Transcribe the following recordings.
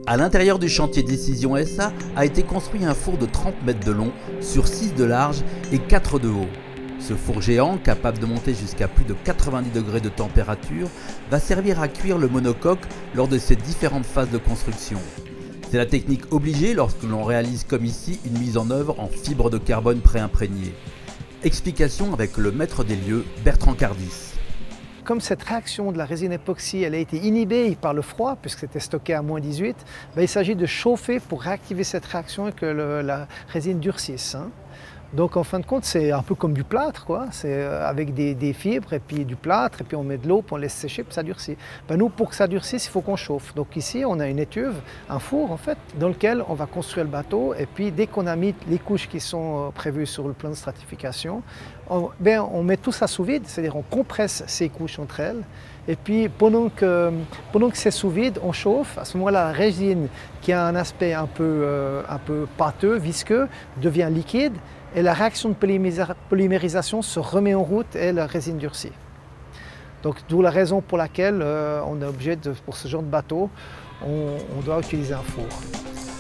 À l'intérieur du chantier Décision SA a été construit un four de 30 mètres de long sur 6 de large et 4 de haut. Ce four géant, capable de monter jusqu'à plus de 90 degrés de température, va servir à cuire le monocoque lors de ses différentes phases de construction. C'est la technique obligée lorsque l'on réalise comme ici une mise en œuvre en fibre de carbone préimprégnée. Explication avec le maître des lieux, Bertrand Cardis. Comme cette réaction de la résine époxy elle a été inhibée par le froid, puisque c'était stocké à -18, il s'agit de chauffer pour réactiver cette réaction et que la résine durcisse. Donc en fin de compte, c'est un peu comme du plâtre, quoi. C'est avec des fibres et puis du plâtre, et puis on met de l'eau, puis on laisse sécher, puis ça durcit. Nous, pour que ça durcisse, il faut qu'on chauffe. Donc ici, on a une étuve, un four en fait, dans lequel on va construire le bateau. Et puis dès qu'on a mis les couches qui sont prévues sur le plan de stratification, on met tout ça sous vide, c'est-à-dire on compresse ces couches entre elles. Et puis pendant que c'est sous vide, on chauffe. À ce moment-là, la résine, qui a un aspect un peu pâteux, visqueux, devient liquide. Et la réaction de polymérisation se remet en route et la résine durcit. Donc d'où la raison pour laquelle on est obligé, pour ce genre de bateau, on doit utiliser un four.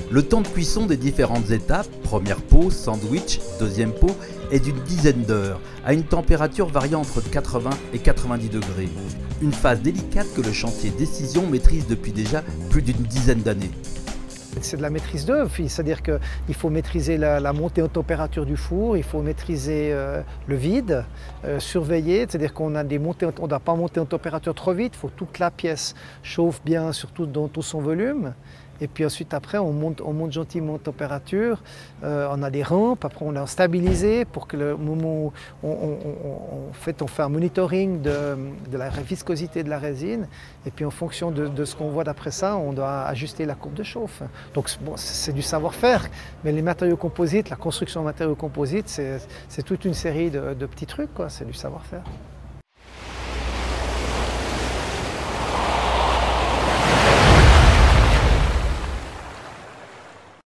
Le temps de cuisson des différentes étapes, première pot, sandwich, deuxième pot, est d'une dizaine d'heures, à une température variant entre 80 et 90 degrés. Une phase délicate que le chantier Décision maîtrise depuis déjà plus d'une dizaine d'années. C'est de la maîtrise d'œuvre, c'est-à-dire qu'il faut maîtriser la montée en température du four, il faut maîtriser le vide, surveiller, c'est-à-dire qu'on a on ne doit pas monter en température trop vite, il faut que toute la pièce chauffe bien, surtout dans tout son volume. Et puis ensuite, après, on monte gentiment en température, on a des rampes, après on l'a stabilisé pour que le moment où on fait un monitoring de la viscosité de la résine. Et puis en fonction de ce qu'on voit d'après ça, on doit ajuster la courbe de chauffe. Donc bon, c'est du savoir-faire, mais les matériaux composites, la construction de matériaux composites, c'est toute une série de petits trucs, quoi. C'est du savoir-faire.